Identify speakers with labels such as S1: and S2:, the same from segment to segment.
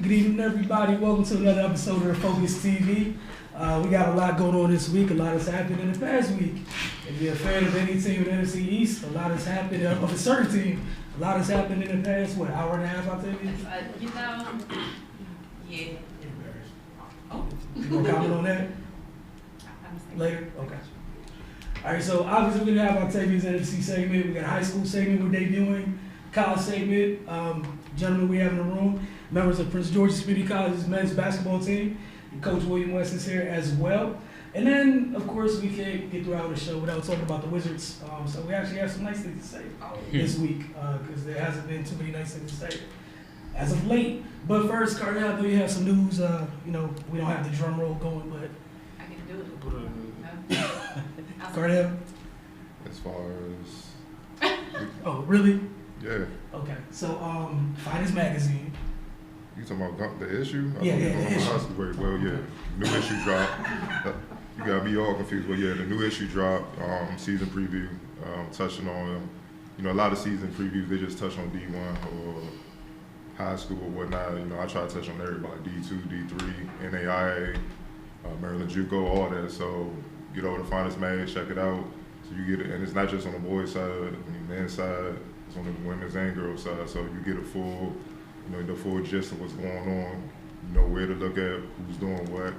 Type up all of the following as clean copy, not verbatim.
S1: Good evening, everybody. Welcome to another episode of Focus TV. We got a lot going on this week. A lot has happened in the past week. If you're a fan of any team in the NFC East, a lot has happened of a certain team. A lot has happened in the past, hour and a half, Octavia?
S2: Yeah.
S1: Oh, you gonna comment on that later? Okay. All right, so obviously we're gonna have Octavia's NFC segment. We got a high school segment we're debuting, college segment. Gentlemen, we have in the room members of Prince George's Community College's men's basketball team. And Coach William West is here as well. And then, of course, we can't get throughout the show without talking about the Wizards. So we actually have some nice things to say this week because there hasn't been too many nice things to say as of late. But first, Cardell, I know you have some news. We don't have the drum roll going, but
S2: I can do it.
S1: Cardell?
S3: As far as...
S1: Oh, really?
S3: Yeah.
S1: Okay. So, Finest Magazine.
S3: You talking about the issue?
S1: Yeah, the issue.
S3: Well, yeah. New issue dropped. You got me all confused. Well, yeah, the new issue dropped. Season preview, touching on, a lot of season previews, they just touch on D1 or high school or whatnot. I try to touch on everybody, D2, D3, NAIA, Maryland JUCO, all that. So get over to Finest Mag, check it out. So you get it, and it's not just on the boys' side, the men's side, it's on the women's and girls' side. So you get a full, the full gist of what's going on. You know where to look at, who's doing what,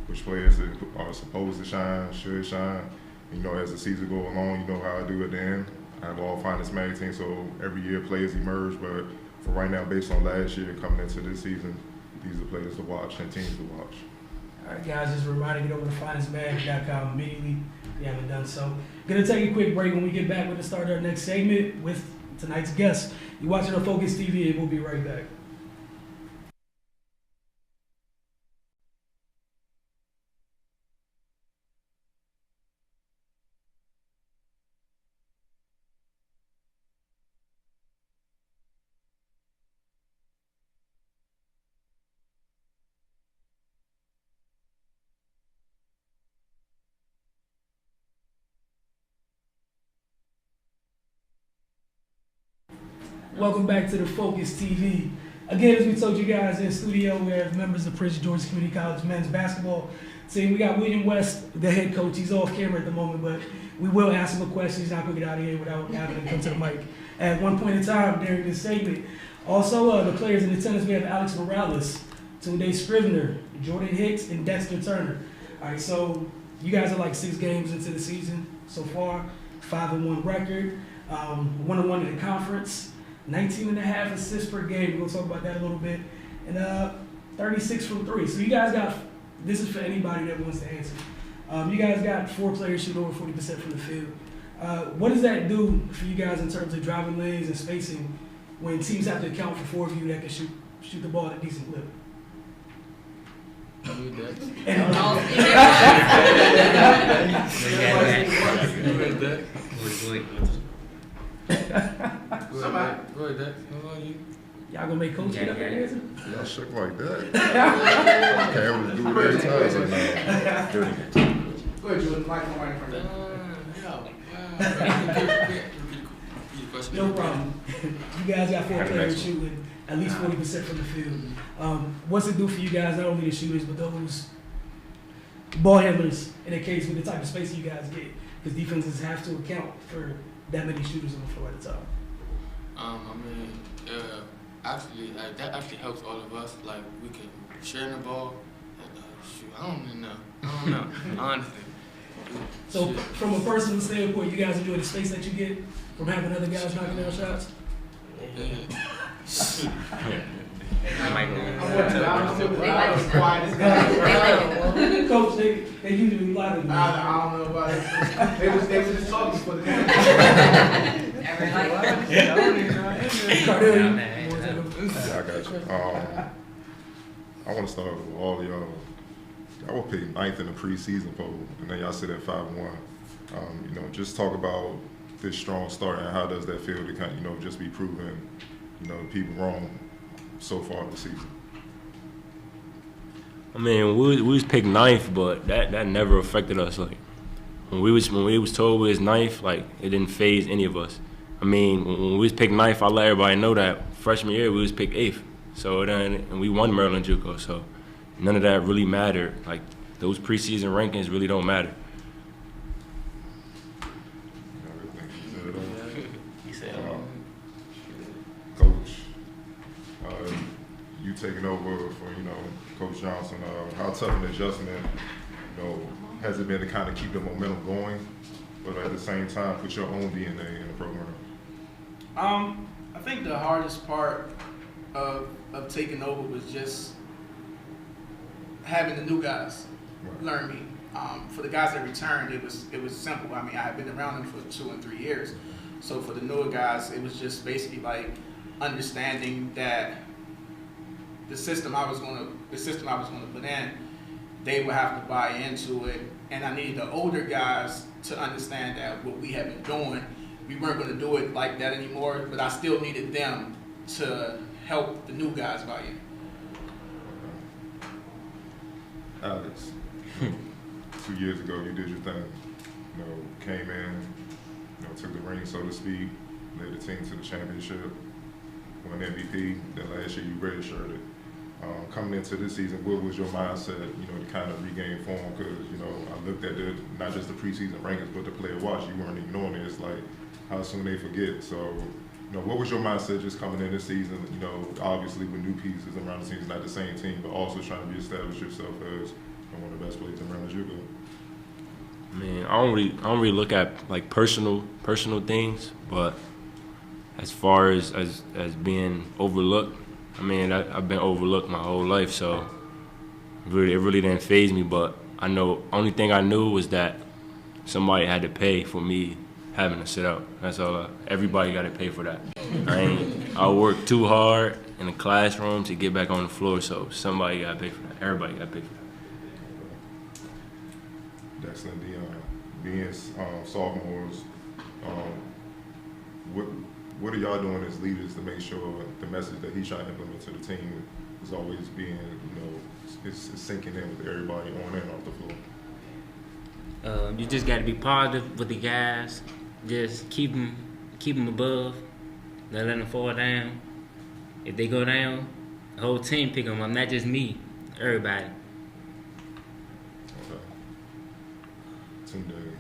S3: which players are supposed to shine, should shine. As the season goes along, you know how I do it then. I have all Finest Mag teams, so every year players emerge, but for right now, based on last year coming into this season, these are players to watch and teams to watch.
S1: All right, guys, just a reminder, get over to finestmag.com immediately if you haven't done so. Gonna take a quick break. When we get back, we're gonna start our next segment with tonight's guest. You're watching on Focus TV, and we'll be right back. Welcome back to the Focus TV. Again, as we told you guys in studio, we have members of Prince George's Community College men's basketball team. We got William West, the head coach. He's off camera at the moment, but we will ask him a question. He's not going to get out of here without having him come to the mic at one point in time during this segment. Also, the players in attendance, we have Alex Morales, Tunde Scrivner, Jordan Hicks, and Dexter Turner. All right, so you guys are like 6 games into the season so far, 5-1 record, 1-1 in the conference. 19.5 assists per game. We'll talk about that a little bit. And 36 from 3. So you guys got, this is for anybody that wants to answer. You guys got 4 players shooting over 40% from the field. What does that do for you guys in terms of driving lanes and spacing when teams have to account for 4 of you that can shoot the ball at a decent clip?
S4: Somebody. Go ahead, Dex.
S1: Y'all gonna make coach get up there and answer?
S3: Y'all shook like that. I can't able to do it every time right now.
S4: Go ahead, Jordan. Mike, right in front of you.
S1: No problem. You guys got 4 players shooting at least 40% from the field. What's it do for you guys, not only the shooters, but those ball handlers in a case with the type of space you guys get? Because defenses have to account for that many shooters on the floor at a time.
S5: That actually helps all of us. Like, we can share the ball and shoot. I don't know, honestly.
S1: So, from a personal standpoint, you guys enjoy the space that you get from having other guys knocking down shots? Coach, they usually lie to me.
S4: I don't know about it. They was just talking for the game.
S1: Cardell,
S3: I got you. I want to start with all y'all. I will pick 9th in the preseason poll, and then y'all sit at 5-1. Just talk about this strong start and how does that feel to kind of, just be proving, people wrong so far this season.
S6: I mean, we was picked 9th, but that never affected us. Like when we was told we was 9th, like it didn't faze any of us. I mean, when we was picked 9th, I let everybody know that freshman year we was picked 8th. So then, and we won Maryland JUCO, so none of that really mattered. Like, those preseason rankings really don't matter.
S5: He said,
S3: Coach, you taking over for, Coach Johnson, how tough an adjustment, has it been to kind of keep the momentum going, but at the same time put your own DNA in the program?
S4: I think the hardest part of taking over was just having the new guys learn me. For the guys that returned, it was simple. I mean, I had been around them for 2 and 3 years. So for the newer guys, it was just basically like understanding that the system I was gonna put in, they would have to buy into it. And I needed the older guys to understand that what we had been doing, we weren't gonna do it like that anymore, but I still needed them to help the new guys buy in.
S3: Alex, 2 years ago you did your thing. Came in, took the ring, so to speak, led the team to the championship, won MVP. Then last year you redshirted. Coming into this season, what was your mindset, to kind of regain form? Because, I looked at not just the preseason rankings, but the player watch. You weren't ignoring it. It's like, how soon they forget. So, what was your mindset just coming in this season? Obviously with new pieces around the team, it's not the same team, but also trying to reestablish yourself as one of the best players around the JUCO.
S6: Man, I don't really look at like personal things, but as far as being overlooked, I mean, I've been overlooked my whole life, so it really didn't faze me. But I know, only thing I knew was that somebody had to pay for me having to sit out. That's all. Everybody got to pay for that. I worked too hard in the classroom to get back on the floor, so somebody got to pay for that. Everybody got to pay for that.
S3: Dexter and Dion, being sophomores, what are y'all doing as leaders to make sure the message that he's trying to implement to the team is always being, it's sinking in with everybody on and off the floor?
S2: You just got to be positive with the guys. Just keep them above. Don't let them fall down. If they go down, the whole team pick them up, not just me, everybody.
S3: Okay. Tunde,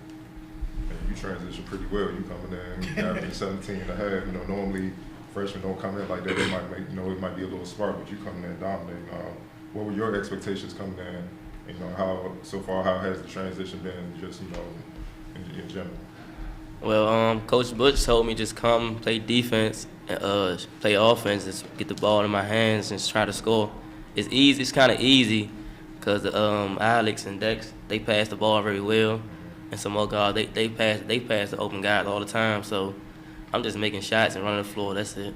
S3: you transition pretty well. You coming in averaging 17 and a half. Normally freshmen don't come in like that. They might make, it might be a little spark, but you coming in dominating. What were your expectations coming in? How has the transition been just, in general?
S7: Well, Coach Butch told me just come play defense, play offense, just get the ball in my hands and try to score. It's easy. It's kind of easy because Alex and Dex, they pass the ball very well, and some more guys they pass the open guys all the time. So I'm just making shots and running the floor. That's it.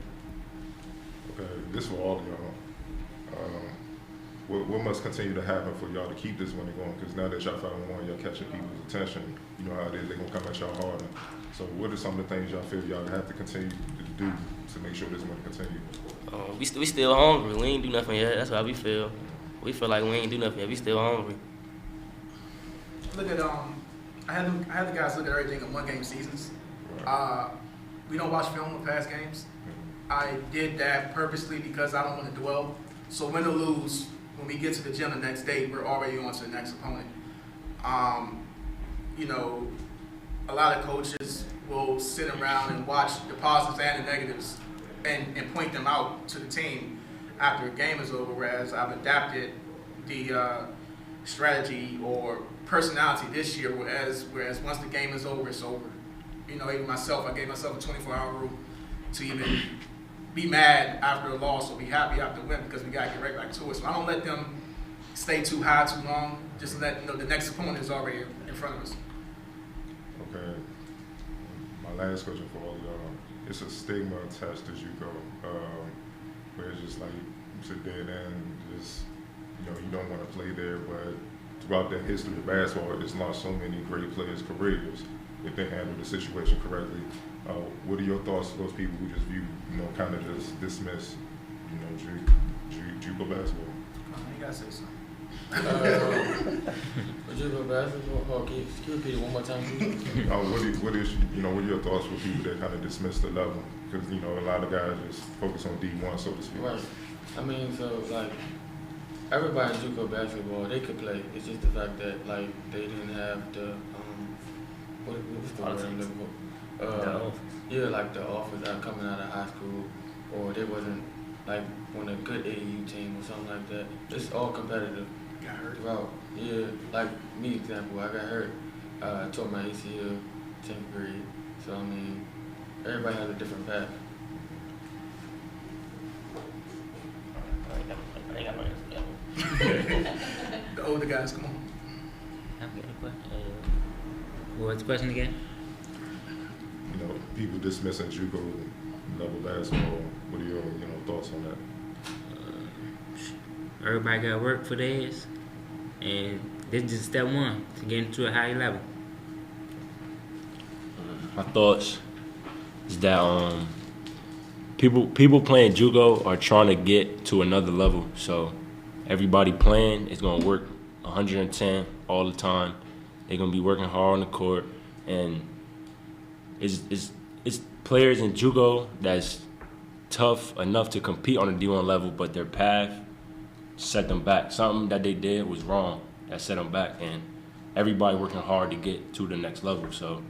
S3: Okay, this for all of y'all. What must continue to happen for y'all to keep this money going? Because now that y'all finally won, y'all catching people's attention. You know how it is, they're going to come at y'all harder. So what are some of the things y'all feel y'all have to continue to do to make sure this money continues?
S7: We still hungry. We ain't do nothing yet. That's how we feel. We feel like we ain't do nothing yet. We still hungry.
S4: Look at I had the guys look at everything in 1-game seasons.
S3: Right.
S4: We don't watch film of past games. I did that purposely because I don't want to dwell. So win or lose, when we get to the gym the next day, we're already on to the next opponent. A lot of coaches will sit around and watch the positives and the negatives and point them out to the team after a game is over, whereas I've adapted the strategy or personality this year, whereas once the game is over, it's over. Even myself, I gave myself a 24-hour rule to even be mad after a loss or be happy after a win because we got to get right back to it. So I don't let them stay too high too long. Just let the next opponent is already in front of us.
S3: Okay. My last question for all of y'all. It's a stigma attached to JUCO, where it's just like you sit there and just, you don't want to play there, but throughout the history of basketball, it's lost so many great players' careers if they handle the situation correctly. What are your thoughts to those people who just view, kind of just dismiss, JUCO basketball?
S4: You gotta say something.
S5: JUCO basketball. Can you repeat it one more time, please?
S3: What are your thoughts for people that kind of dismiss the level? Because a lot of guys just focus on D1, so to speak.
S5: Right. I mean, so like everybody in JUCO basketball, they could play. It's just the fact that like they didn't have the what's the word I'm looking for? Yeah, like the offers out coming out of high school, or they wasn't like on a good AAU team or something like that. It's all competitive.
S4: Got hurt.
S5: Throughout. Yeah, like me example, I got hurt. I tore my ACL 10th grade. So I mean, everybody has a different path.
S7: I ain't got no answer to that one.
S4: The older guys, come on.
S2: I've got a question. What's the question again?
S3: You know, people dismissing JUCO level basketball. What are your thoughts on that?
S2: Everybody got to work for theirs, and this is just step one to get into a higher level.
S6: My thoughts is that people playing JUCO are trying to get to another level. So everybody playing is gonna work 110 all the time. They're gonna be working hard on the court, and it's players in JUCO that's tough enough to compete on the D1 level, but their path set them back. Something that they did was wrong that set them back, and everybody working hard to get to the next level. So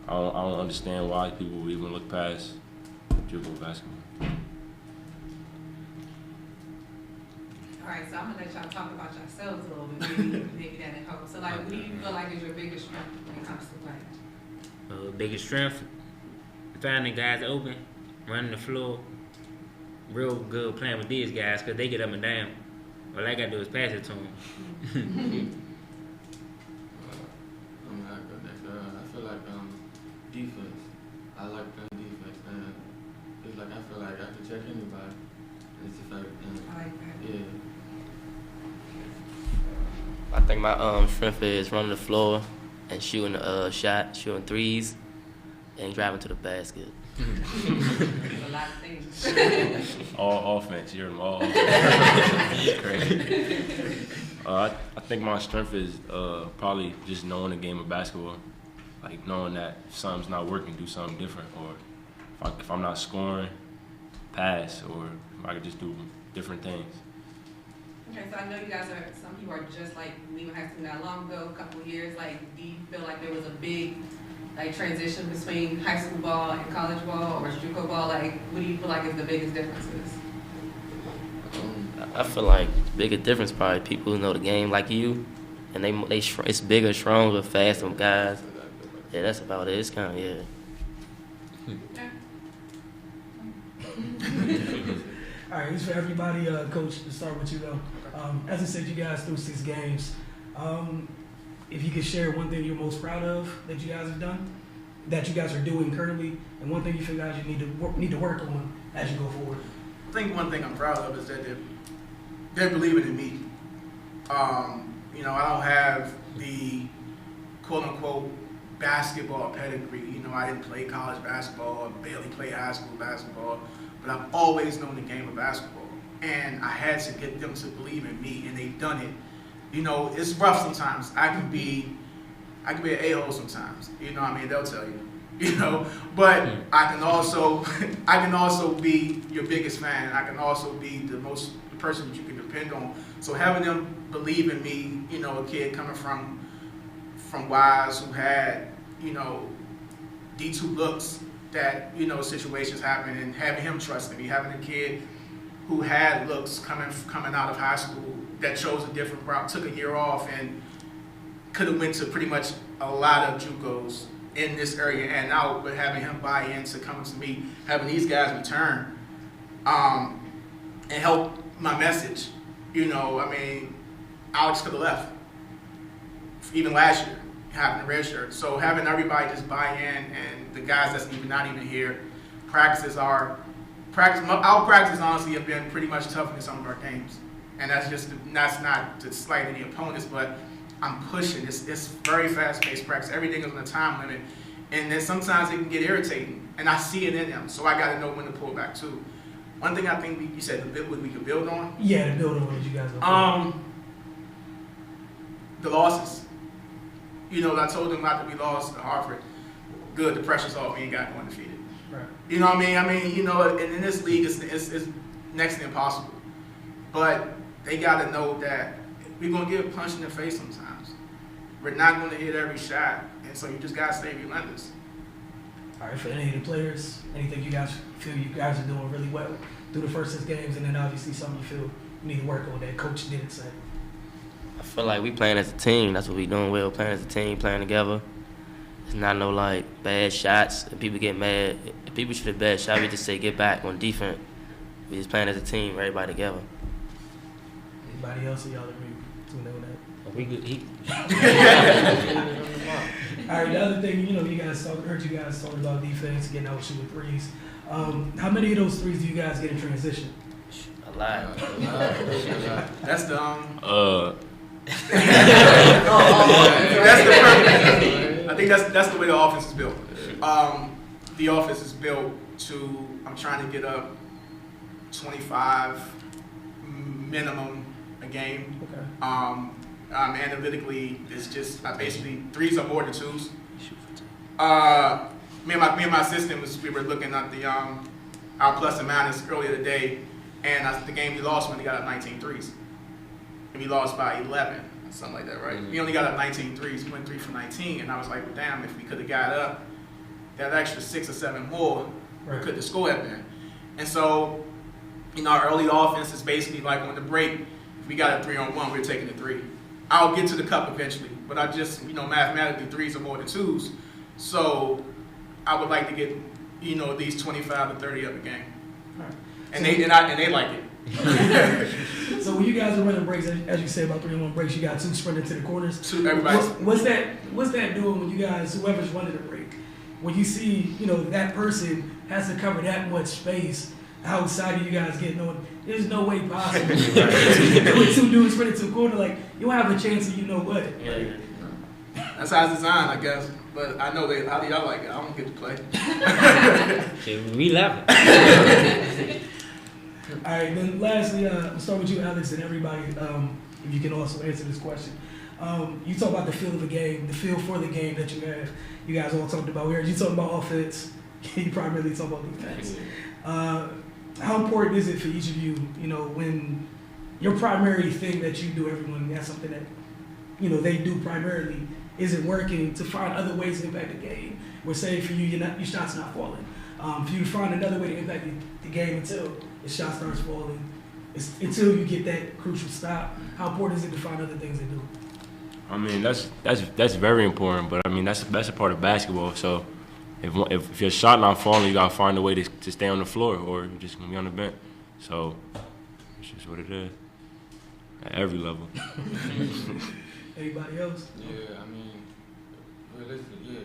S6: I don't understand why people even look past JUCO basketball.
S8: All right, so I'm gonna let y'all talk about yourselves a little bit, maybe that at home. So, like, what do you feel like is your biggest strength when it comes to playing?
S2: Biggest strength, finding guys open, running the floor, real good playing with these guys because they get up and down. All I got to do is pass it to them.
S5: I'm not good next. I feel like defense. I like playing defense, and it's like I feel like I can check anybody. It's just like
S8: I like that.
S5: yeah.
S7: I think my strength is running the floor and shooting shooting threes, and driving to the basket.
S8: There's a lot of things.
S6: All offense, you're them all. It's crazy. I think my strength is probably just knowing the game of basketball, like knowing that if something's not working, do something different, or if I'm not scoring, pass, or if I could just do different things.
S8: Okay, so I know you guys some people are just like leaving high school not long ago, a couple of years. Like, do you feel like there was a big transition between high school ball and college ball or JUCO ball? Like, what do you feel like is the biggest differences?
S7: I feel like the biggest difference probably people who know the game like you, and it's bigger, stronger, faster guys. Yeah, that's about it. It's kind of
S1: All right, this is for everybody. Coach, to start with you though. As I said, you guys threw 6 games. If you could share one thing you're most proud of that you guys have done, that you guys are doing currently, and one thing you feel guys you need to work on as you go forward.
S4: I think one thing I'm proud of is that they're believing in me. You know, I don't have the quote unquote basketball pedigree. You know, I didn't play college basketball, I barely played high school basketball, but I've always known the game of basketball. And I had to get them to believe in me, and they've done it. You know, it's rough sometimes. I can be an a-hole sometimes. You know what I mean? They'll tell you. You know, but I can also be your biggest fan. I can also be the person that you can depend on. So having them believe in me, you know, a kid coming from Wise who had, you know, D2 looks that, you know, situations happen, and having him trusting me, having a kid who had looks coming out of high school that chose a different route, took a year off, and could have went to pretty much a lot of JUCOs in this area and out, but having him buy into coming to me, having these guys return, and help my message. You know, I mean, Alex could have left, even last year, having the red shirt. So having everybody just buy in, and the guys that's not even here, our practices honestly have been pretty much tougher than some of our games. And that's not to slight any opponents, but I'm pushing. It's very fast-paced practice. Everything is on a time limit. And then sometimes it can get irritating. And I see it in them, so I got to know when to pull back too. One thing I think you said we could build on?
S1: Yeah, to build on what you guys are
S4: the losses. You know, I told them after we lost to Harvard, good, the pressure's off, we ain't got no undefeated.
S1: Right.
S4: You know what I mean? You know, and in this league, it's next to impossible. But they got to know that we're going to get punched in the face sometimes. We're not going to hit every shot, and so you just got to stay relentless.
S1: All right, for any of the players, anything you guys feel you guys are doing really well through the first 6 games, and then obviously something you feel you need to work on that coach didn't say?
S7: I feel like we playing as a team. That's what we doing well, playing as a team, playing together. It's not no, like, bad shots. If people get mad, if people shoot a bad shot, we just say get back on defense. We just playing as a team, everybody together.
S1: Anybody else of y'all agree to know that?
S2: We good.
S1: All right, the other thing, you guys heard you guys talking about defense, getting out shooting threes. How many of those threes do you guys get in transition?
S7: A lot.
S4: That's the
S5: That's
S4: the purpose. I think that's the way the offense is built. The offense is built to, I'm trying to get up 25 minimum a game.
S1: Okay.
S4: Analytically, it's just basically threes are more than twos. Me and my assistant we were looking at the our plus and minus earlier today, and the game we lost when we got up 19 threes. And we lost by 11, something like that, right?
S2: Mm-hmm.
S4: We only got up 19 threes. We went 3 for 19, and I was like, well, damn, if we could have got up that extra 6 or 7 more, we could have scored at that. And so, our early offense is basically like on the break, if we got a 3-on-1, we're taking the 3. I'll get to the cup eventually, but I just, mathematically, threes are more than twos. So I would like to get, at least 25 to 30 up a game.
S1: Right.
S4: And they like it.
S1: So when you guys are running breaks, as you say about 3-on-1 breaks, you got 2 sprinting to the corners. What's that doing when you guys, whoever's running the break, when you see, that person has to cover that much space outside of you guys getting on, there's no way possible. With 2 dudes sprinting to the corner, like, you'll have a chance of what.
S7: Yeah.
S4: That's how it's designed, I guess. But I know how do y'all like it? I don't get to play.
S2: Shit, we love it.
S1: All right, then lastly, I'll start with you, Alex, and everybody, if you can also answer this question. You talk about the feel of the game, the feel for the game that you have. You guys all talked about here. You talk about offense. You primarily talk about defense. How important is it for each of you, when your primary thing that you do, everyone has something that, they do primarily, isn't working, to find other ways to impact the game? We're saying for you, your shot's not falling. For you to find another way to impact the game until the shot starts falling, until you get that crucial stop. How important is it to find other things to do?
S6: I mean, that's very important, but I mean, that's a part of basketball. So if your shot not falling, you gotta find a way to stay on the floor, or you're just gonna be on the bench. So it's just what it is at every level.
S1: Anybody else?
S5: Yeah, I mean, realistically, you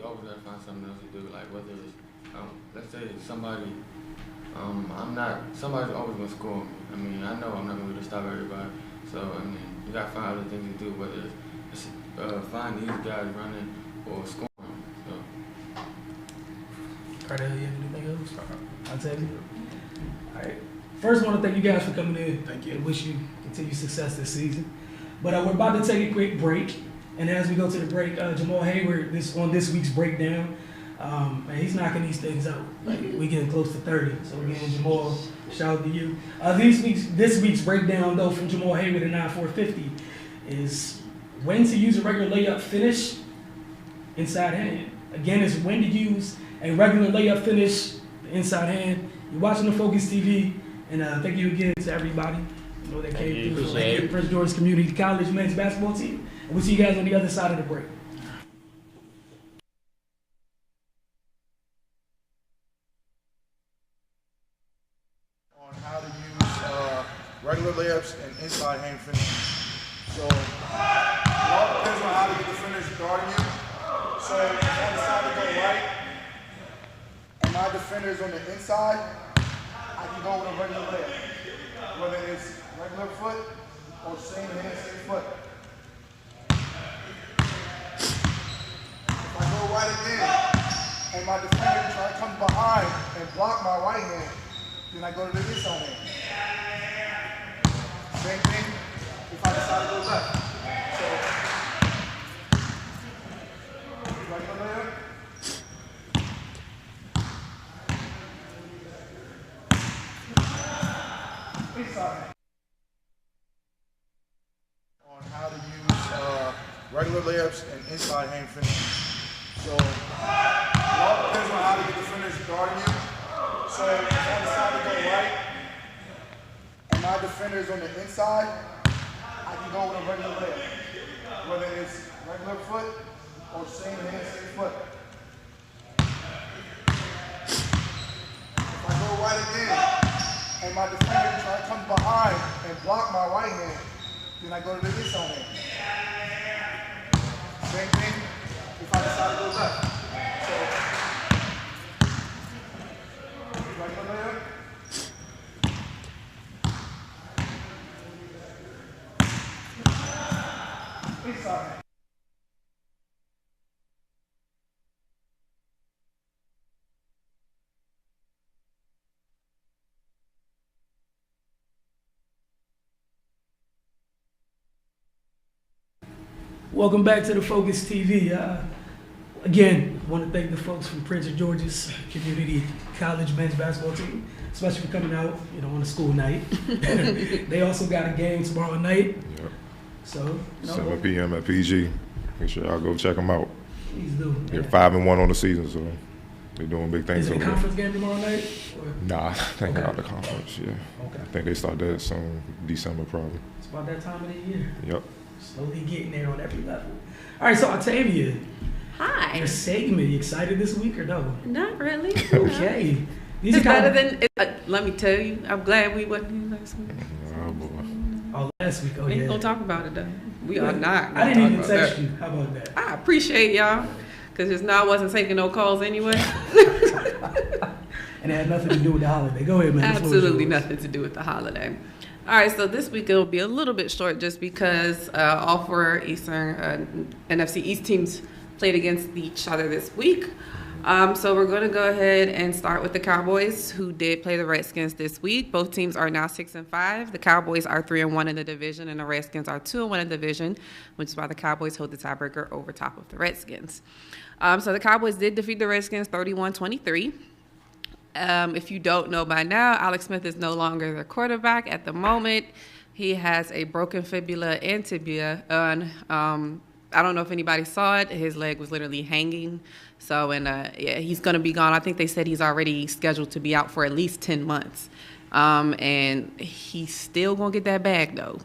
S5: always gotta find something else to do. Like whether it's, let's say somebody's always gonna score on me. I mean, I know I'm not gonna be able to stop everybody. So I mean, you gotta find other things to do, whether it's find these guys running or scoring. So.
S1: Cardell, you have anything else? Octavia? All right. First, I want to thank you guys for coming in.
S4: Thank you.
S1: And wish you continued success this season. But we're about to take a quick break. And as we go to the break, Jamal Hayward, on this week's breakdown, man, he's knocking these things out. Like, we getting close to 30. So again, Jamal, shout out to you. This week's breakdown, though, from Jamal Hayward at 9-4-50 is when to use a regular layup finish inside hand. Again, it's when to use a regular layup finish inside hand. You're watching the Focus TV, and thank you again to everybody that came through. Thank you, Prince George's Community College men's basketball team. And we'll see you guys on the other side of the break.
S9: On how to use regular layups and inside hand finishes. So it all depends on how to get the finish guarding you. So if I decide to go right, and my defender's on the inside, I can go with a regular layup. Whether it's regular foot or same hand, same foot. If I go right again, and my defender try to come behind and block my right hand, then I go to the inside hand. Same thing if I decide to go left. So, regular layup. Inside. regular layups and inside hand finishes. So it all depends on how to get the finish guarding you. So if I decide to go right and my defender's on the inside, I can go with a regular layup, whether it's regular foot or same hand, same foot. If I go right again and my defender try to come behind and block my right hand, then I go to the inside hand. Same thing if I decide to go left. So, regular layup. Inside.
S1: Welcome back to the Focus TV. Again, I want to thank the folks from Prince of George's Community College men's basketball team, especially for coming out, on a school night. They also got a game tomorrow night.
S3: Yep.
S1: So,
S3: 7 p.m. at PG. Make sure y'all go check them out.
S1: Please do.
S3: They're 5-1 on the season, so they're doing big things
S1: Is it a
S3: over there.
S1: conference game tomorrow night? Or?
S3: Nah, they got out the conference, yeah.
S1: Okay.
S3: I think they start that soon, December probably.
S1: It's about that time of the year.
S3: Yep.
S1: Slowly getting there on every level. All right, so Octavia,
S10: Hi.
S1: your segment, you excited this week or no?
S10: Not really.
S1: Okay. These
S10: It's
S1: are kind
S10: better
S1: of,
S10: than, let me tell you, I'm glad we wasn't here last week.
S3: Oh, boy.
S1: oh, last week, oh
S10: We ain't
S1: yeah.
S10: gonna talk about it though. We are not.
S1: I didn't
S10: gonna
S1: even
S10: talk about
S1: text
S10: that.
S1: you. How about that?
S10: I appreciate y'all, cause just now I wasn't taking no calls anyway.
S1: And it had nothing to do with the holiday. Go ahead, man. The floor is
S10: Absolutely
S1: yours.
S10: nothing to do with the holiday. All right, so this week it'll be a little bit short just because all four Eastern NFC East teams played against each other this week. So we're going to go ahead and start with the Cowboys, who did play the Redskins this week. Both teams are now 6-5. The Cowboys are 3-1 in the division, and the Redskins are 2-1 in the division, which is why the Cowboys hold the tiebreaker over top of the Redskins. So the Cowboys did defeat the Redskins 31-23. If you don't know by now, Alex Smith is no longer the quarterback at the moment. He has a broken fibula and tibia. I don't know if anybody saw it. His leg was literally hanging. So, yeah, he's going to be gone. I think they said he's already scheduled to be out for at least 10 months. And he's still going to get that bag, though.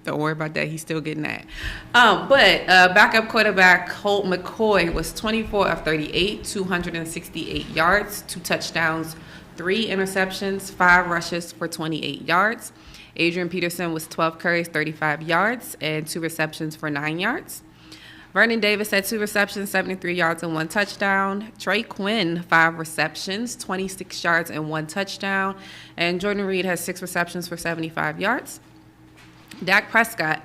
S10: Don't worry about that. He's still getting that. But backup quarterback Colt McCoy was 24 of 38, 268 yards, 2 touchdowns, 3 interceptions, 5 rushes for 28 yards. Adrian Peterson was 12 carries, 35 yards, and 2 receptions for 9 yards. Vernon Davis had 2 receptions, 73 yards, and 1 touchdown. Trey Quinn, 5 receptions, 26 yards, and 1 touchdown. And Jordan Reed has 6 receptions for 75 yards. Dak Prescott,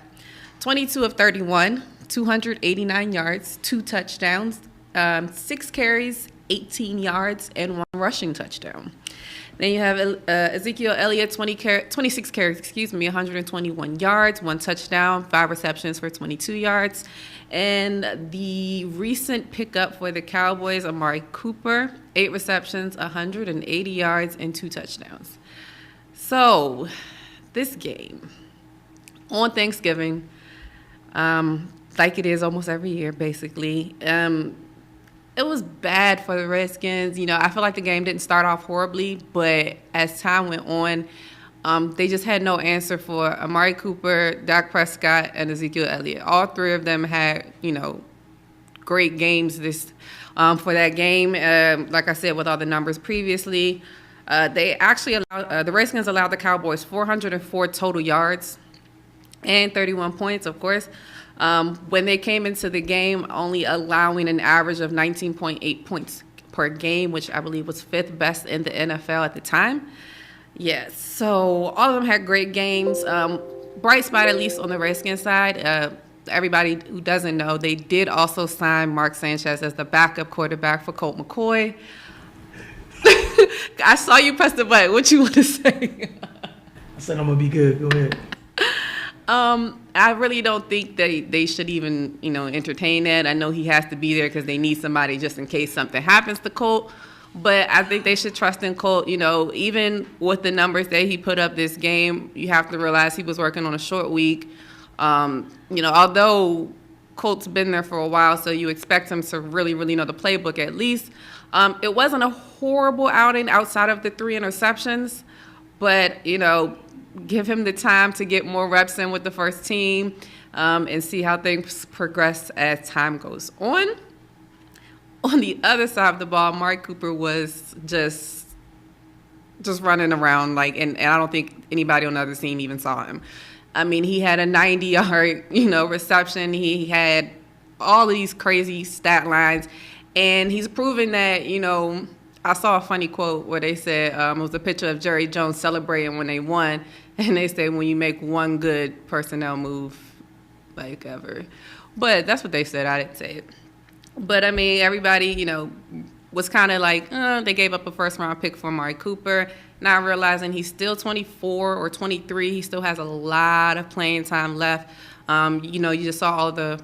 S10: 22 of 31, 289 yards, 2 touchdowns, 6 carries, 18 yards, and 1 rushing touchdown. Then you have Ezekiel Elliott, 26 carries, 121 yards, 1 touchdown, 5 receptions for 22 yards. And the recent pickup for the Cowboys, Amari Cooper, 8 receptions, 180 yards, and 2 touchdowns. So, this game on Thanksgiving, like it is almost every year, basically, it was bad for the Redskins. I feel like the game didn't start off horribly, but as time went on, they just had no answer for Amari Cooper, Dak Prescott, and Ezekiel Elliott. All 3 of them had, great games for that game. Like I said, with all the numbers previously, they actually allowed, the Redskins allowed the Cowboys 404 total yards and 31 points, of course. When they came into the game, only allowing an average of 19.8 points per game, which I believe was 5th best in the NFL at the time. Yes, so all of them had great games. Bright spot, at least on the Redskins side. Everybody who doesn't know, they did also sign Mark Sanchez as the backup quarterback for Colt McCoy. I saw you press the button. What you want to say?
S1: I said I'm going to be good. Go ahead.
S10: I really don't think they should even, entertain that. I know he has to be there because they need somebody just in case something happens to Colt. But I think they should trust in Colt. Even with the numbers that he put up this game, you have to realize he was working on a short week. Although Colt's been there for a while, so you expect him to really, really know the playbook at least. It wasn't a horrible outing outside of the 3 interceptions, but, you know, give him the time to get more reps in with the first team and see how things progress as time goes on. On the other side of the ball, Mark Cooper was just running around, like, and I don't think anybody on the other team even saw him. I mean, he had a 90-yard, reception. He had all of these crazy stat lines, and he's proven that, I saw a funny quote where they said it was a picture of Jerry Jones celebrating when they won, and they said when you make one good personnel move, like ever. But that's what they said. I didn't say it. But, I mean, everybody, was kind of like, they gave up a first-round pick for Amari Cooper, not realizing he's still 24 or 23. He still has a lot of playing time left. You just saw all the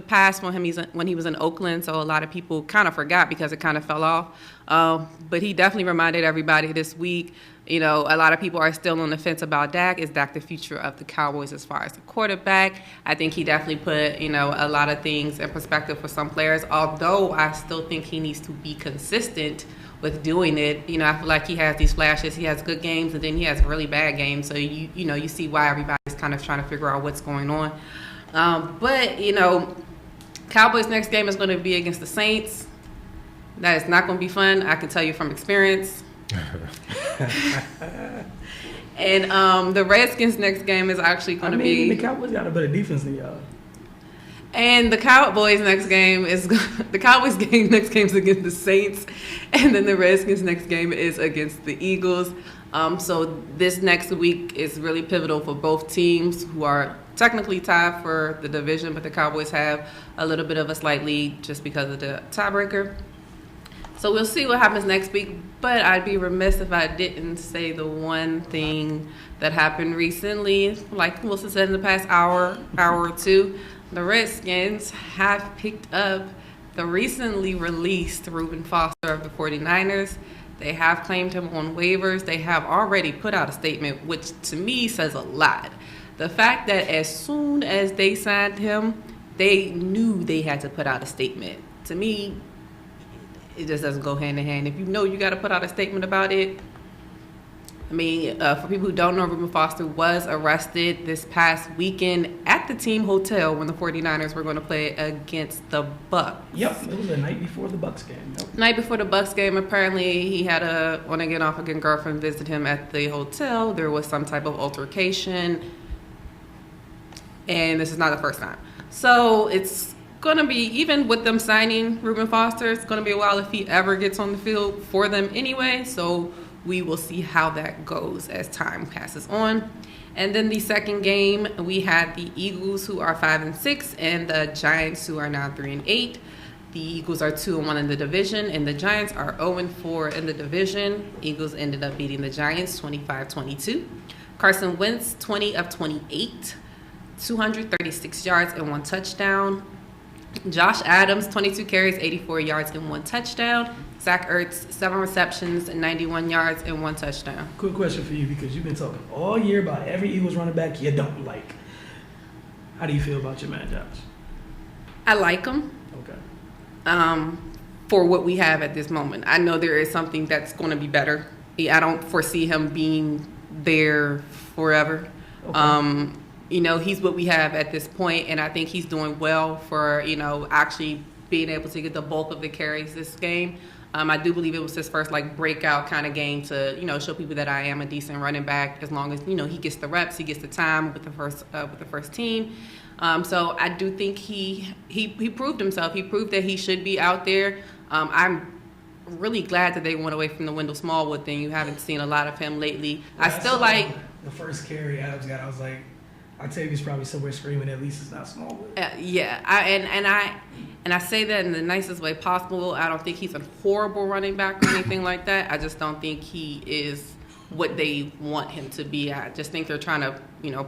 S10: past when he was in Oakland, so a lot of people kind of forgot because it kind of fell off. But he definitely reminded everybody this week. A lot of people are still on the fence about Dak. Is Dak the future of the Cowboys as far as the quarterback? I think he definitely put, a lot of things in perspective for some players, although I still think he needs to be consistent with doing it. I feel like he has these flashes. He has good games, and then he has really bad games. So, you see why everybody's kind of trying to figure out what's going on. But Cowboys' next game is going to be against the Saints. That is not going to be fun. I can tell you from experience. And the Redskins' next game is actually going to be.
S1: The Cowboys got a better defense than y'all.
S10: And the Cowboys' next game is next game is against the Saints, and then the Redskins' next game is against the Eagles. So this next week is really pivotal for both teams, who are technically tied for the division, but the Cowboys have a little bit of a slight lead just because of the tiebreaker. So we'll see what happens next week, but I'd be remiss if I didn't say the one thing that happened recently, like Wilson said in the past hour or two. The Redskins have picked up the recently released Reuben Foster of the 49ers. They have claimed him on waivers. They have already put out a statement, which to me says a lot. The fact that as soon as they signed him, they knew they had to put out a statement. To me, it just doesn't go hand in hand. If you know you got to put out a statement about it. I mean, for people who don't know, Reuben Foster was arrested this past weekend at the team hotel when the 49ers were going to play against the Bucs.
S1: Yep, it was the night before the Bucs game. Yep.
S10: Night before the Bucs game, apparently he had a on-again, off-again girlfriend visit him at the hotel. There was some type of altercation, and this is not the first time. So it's going to be, even with them signing Reuben Foster, it's going to be a while if he ever gets on the field for them anyway. So we will see how that goes as time passes on. And then the second game, we had the Eagles, who are 5-6, and the Giants, who are now 3-8. The Eagles are 2-1 in the division, and the Giants are 0-4 in the division. Eagles ended up beating the Giants 25-22. Carson Wentz, 20 of 28, 236 yards and 1 touchdown. Josh Adams, 22 carries, 84 yards and 1 touchdown. Zach Ertz, 7 receptions, 91 yards and 1 touchdown.
S1: Quick question for you, because you've been talking all year about every Eagles running back you don't like. How do you feel about your man, Josh?
S10: I like him.
S1: Okay.
S10: For what we have at this moment. I know there is something that's going to be better. I don't foresee him being there forever. Okay. He's what we have at this point, and I think he's doing well for, actually being able to get the bulk of the carries this game. I do believe it was his first, breakout kind of game to, show people that I am a decent running back, as long as, he gets the reps, he gets the time with the first team. So I do think he proved himself. He proved that he should be out there. I'm really glad that they went away from the Wendell Smallwood thing. You haven't seen a lot of him lately.
S1: Well,
S10: I still like
S1: the first carry Adams got. I was like, Octavia's probably somewhere screaming, at least it's not Smallwood.
S10: Yeah, I say that in the nicest way possible. I don't think he's a horrible running back or anything like that. I just don't think he is what they want him to be. I just think they're trying to,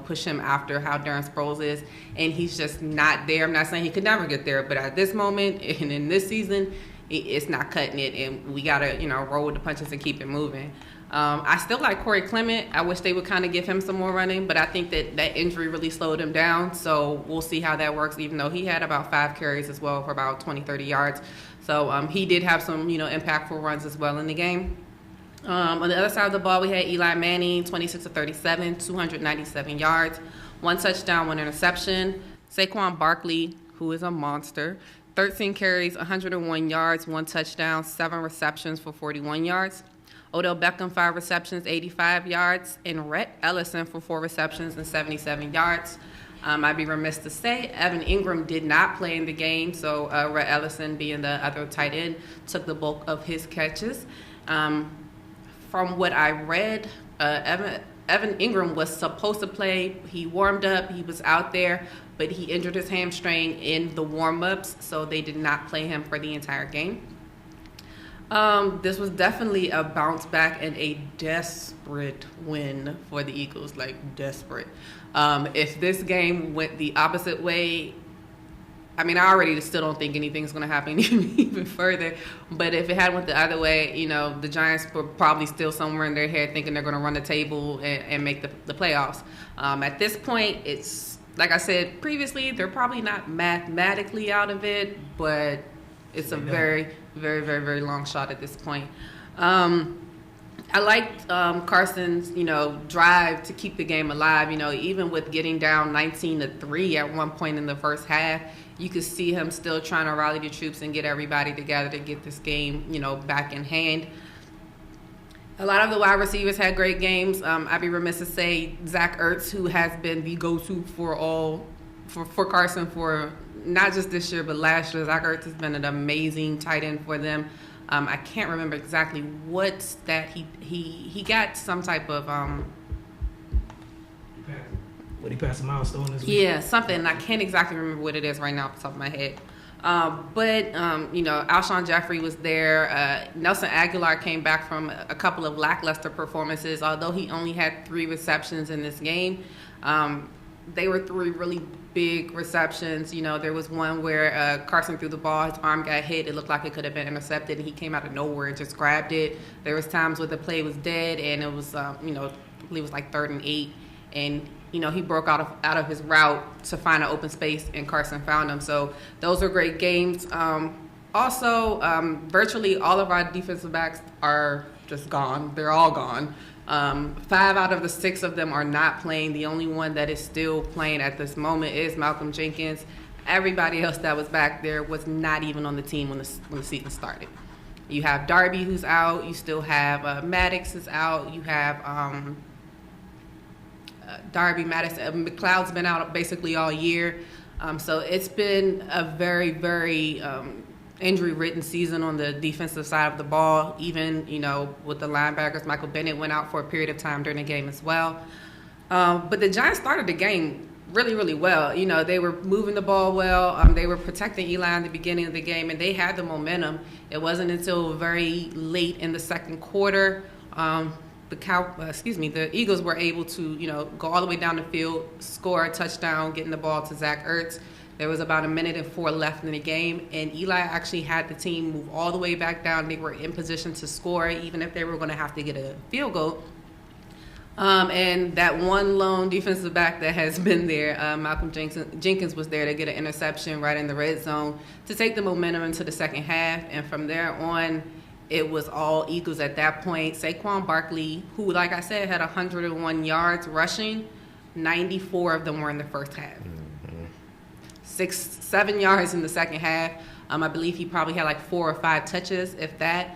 S10: push him after how Darren Sproles is, and he's just not there. I'm not saying he could never get there, but at this moment and in this season, it's not cutting it, and we gotta, roll with the punches and keep it moving. I still like Corey Clement. I wish they would kind of give him some more running, but I think that injury really slowed him down. So we'll see how that works, even though he had about 5 carries as well for about 20, 30 yards. So he did have some, impactful runs as well in the game. On the other side of the ball, we had Eli Manning, 26 of 37, 297 yards, 1 touchdown, 1 interception. Saquon Barkley, who is a monster, 13 carries, 101 yards, 1 touchdown, 7 receptions for 41 yards. Odell Beckham, 5 receptions, 85 yards, and Rhett Ellison for 4 receptions and 77 yards. I'd be remiss to say Evan Ingram did not play in the game, so Rhett Ellison, being the other tight end, took the bulk of his catches. From what I read, Evan Ingram was supposed to play. He warmed up. He was out there, but he injured his hamstring in the warm-ups, so they did not play him for the entire game. This was definitely a bounce back and a desperate win for the Eagles, like desperate. If this game went the opposite way, I already still don't think anything's going to happen even further. But if it had went the other way, the Giants were probably still somewhere in their head thinking they're going to run the table and make the playoffs. At this point, it's, like I said previously, they're probably not mathematically out of it, but it's a very, very, very, very long shot at this point. I liked Carson's, drive to keep the game alive. Even with getting down 19-3 at one point in the first half, you could see him still trying to rally the troops and get everybody together to get this game, back in hand. A lot of the wide receivers had great games. I'd be remiss to say Zach Ertz, who has been the go-to for Carson for not just this year, but last year. Zach Ertz has been an amazing tight end for them. I can't remember exactly what stat he got some type of
S1: What he passed a milestone this week?
S10: Yeah, something. I can't exactly remember what it is right now off the top of my head. But Alshon Jeffrey was there. Nelson Aguilar came back from a couple of lackluster performances, although he only had 3 receptions in this game. They were 3 really big receptions. There was one where Carson threw the ball, his arm got hit, it looked like it could have been intercepted, and he came out of nowhere and just grabbed it. There was times where the play was dead, and it was, I believe it was like 3rd and 8, and he broke out of his route to find an open space, and Carson found him. So those are great games. Also, virtually all of our defensive backs are just gone. They're all gone. 5 out of the 6 of them are not playing. The only one that is still playing at this moment is Malcolm Jenkins. Everybody else that was back there was not even on the team when the season started. You have Darby, who's out. You still have Maddox is out. You have Darby, Maddox. McLeod's been out basically all year. So it's been a very, very injury-ridden season on the defensive side of the ball. Even, with the linebackers, Michael Bennett went out for a period of time during the game as well. But the Giants started the game really, really well. They were moving the ball well. They were protecting Eli in the beginning of the game, and they had the momentum. It wasn't until very late in the second quarter the Eagles were able to, go all the way down the field, score a touchdown, getting the ball to Zach Ertz. There was about 1 minute and 4 left in the game, and Eli actually had the team move all the way back down. They were in position to score, even if they were going to have to get a field goal. And that one lone defensive back that has been there, Malcolm Jenkins was there to get an interception right in the red zone to take the momentum into the second half. And from there on, it was all Eagles at that point. Saquon Barkley, who, like I said, had 101 yards rushing, 94 of them were in the first half. 6-7 yards in the second half. I believe he probably had like 4 or 5 touches, if that.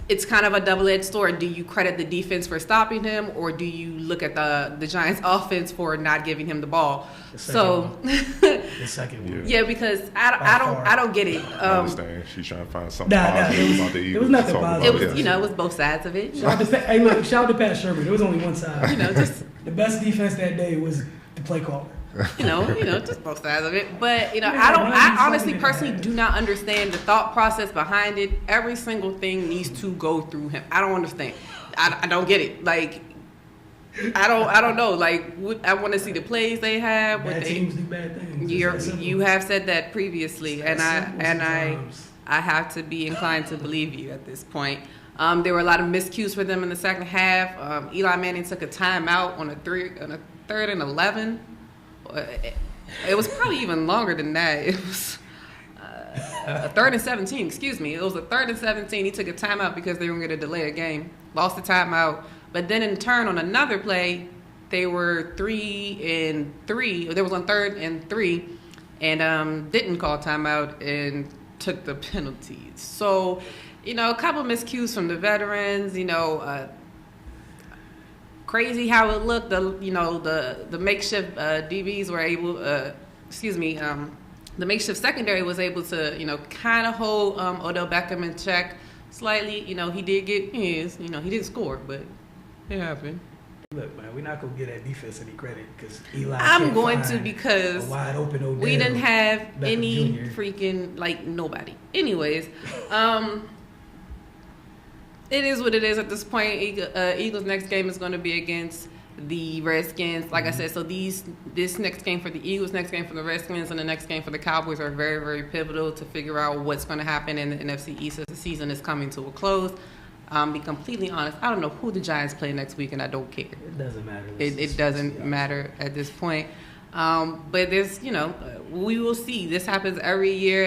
S10: It's kind of a double-edged sword. Do you credit the defense for stopping him, or do you look at the Giants' offense for not giving him the ball?
S1: The second one.
S10: Yeah, because I don't get it.
S3: I understand. She's trying to find something
S1: Nah,
S3: positive about the Eagles.
S1: It was nothing
S3: to talk
S1: positive.
S3: about.
S10: It was, it was both sides of it.
S1: Shout out to Pat Sherman. There was only one side.
S10: Just
S1: the best defense that day was the play caller.
S10: Just both sides of it. But I honestly, personally, do not understand the thought process behind it. Every single thing needs to go through him. I don't understand. I don't get it. Like, I don't know. Like, I want to see the plays they have.
S1: Bad teams do bad things.
S10: You have said that previously, and I have to be inclined to believe you at this point. There were a lot of miscues for them in the second half. Eli Manning took a timeout on a 3rd and 11. It was probably even longer than that. It was a 3rd and 17. Excuse me. It was a 3rd and 17. He took a timeout because they were going to delay a game. Lost the timeout, but then in turn on another play, they were 3 and 3. There was on 3rd and 3, and didn't call timeout and took the penalty. So, a couple miscues from the veterans. Crazy how it looked. The makeshift DBs were able. The makeshift secondary was able to kind of hold Odell Beckham in check slightly. He did get his. He didn't score, but it happened.
S1: Look, man, we're not gonna give that defense any credit because Eli.
S10: I'm going to because
S1: a wide open Odell,
S10: we didn't have
S1: Beckham
S10: any
S1: Jr.
S10: freaking nobody. Anyways, it is what it is at this point. Eagles' next game is going to be against the Redskins. Like I said, so this next game for the Eagles, next game for the Redskins, and the next game for the Cowboys are very, very pivotal to figure out what's going to happen in the NFC East as the season is coming to a close. Be completely honest, I don't know who the Giants play next week, and I don't care.
S1: It doesn't matter.
S10: It doesn't matter at this point. But there's, we will see. This happens every year.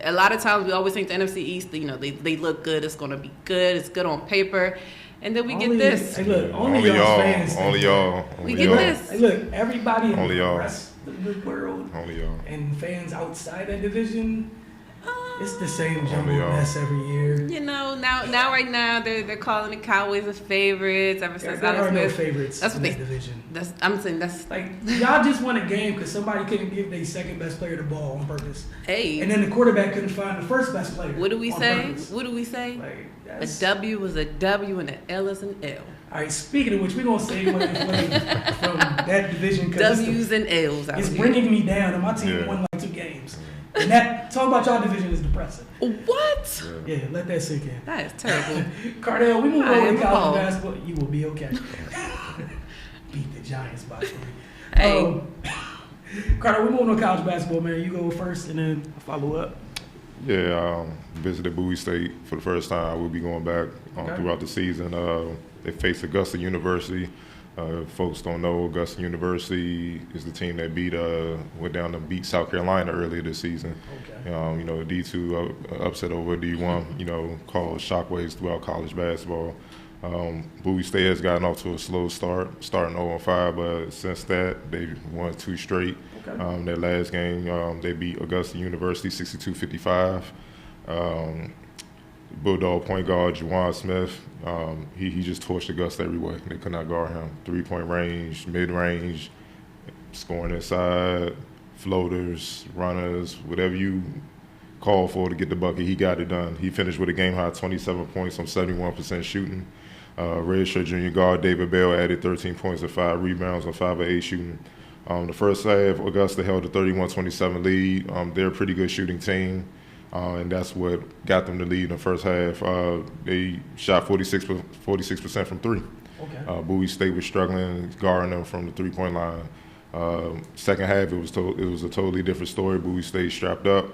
S10: A lot of times we always think the NFC East, they look good. It's going to be good. It's good on paper. And then we get this.
S1: Hey, look, only y'all fans.
S3: Only y'all.
S10: We get this.
S1: Hey, look, everybody in
S3: Only
S1: the
S3: y'all.
S1: rest of the world
S3: Only y'all.
S1: and fans outside that division, it's the same jumbo
S3: y'all.
S1: mess every year.
S10: Right now they're calling the Cowboys the favorites ever since
S1: There are
S10: Alex
S1: no
S10: Smith.
S1: favorites
S10: That's
S1: in
S10: what
S1: that division.
S10: I'm saying that's
S1: Like, y'all just won a game because somebody couldn't give their second best player the ball on purpose.
S10: hey.
S1: And then the quarterback couldn't find the first best player.
S10: What do we
S1: on
S10: say?
S1: purpose.
S10: What do we say?
S1: Like,
S10: A
S1: that's,
S10: W was a W and an L is an L.
S1: all right, speaking of which, we're going to segue from that division because
S10: W's and L's out
S1: it's
S10: here.
S1: bringing me down, and my team
S3: Yeah.
S1: won like 2 games. And that, talking about y'all division is depressing.
S10: What?
S1: Yeah, let that sink in.
S10: That is terrible.
S1: Cardell, we move
S10: I
S1: on
S10: am
S1: to college
S10: appalled.
S1: basketball. You will be okay. Beat the Giants by 3.
S10: Hey.
S1: Cardell, we move on to college basketball, man. You go first, and then I'll follow up.
S3: Yeah, visited Bowie State for the first time. I will be going back
S1: Okay.
S3: throughout the season. They faced Augusta University. Folks don't know Augusta University is the team that went down to beat South Carolina earlier this season.
S1: Okay.
S3: D2 upset over D1. Caused shockwaves throughout college basketball. Bowie State has gotten off to a slow start, starting 0-5, but since that they've won 2 straight.
S1: Okay.
S3: Their last game, they beat Augusta University 62-55. Bulldog point guard Juwan Smith, he just torched Augusta every way. They could not guard him. 3-point range, mid-range, scoring inside, floaters, runners, whatever you call for to get the bucket, he got it done. He finished with a game-high 27 points on 71% shooting. Redshirt junior guard David Bell added 13 points and 5 rebounds on 5 of 8 shooting. The first half, Augusta held a 31-27 lead. They're a pretty good shooting team. And that's what got them the lead in the first half. They shot 46% from 3.
S1: Okay.
S3: Bowie State was struggling, guarding them from the 3-point line. Second half, it was a totally different story. Bowie State strapped up.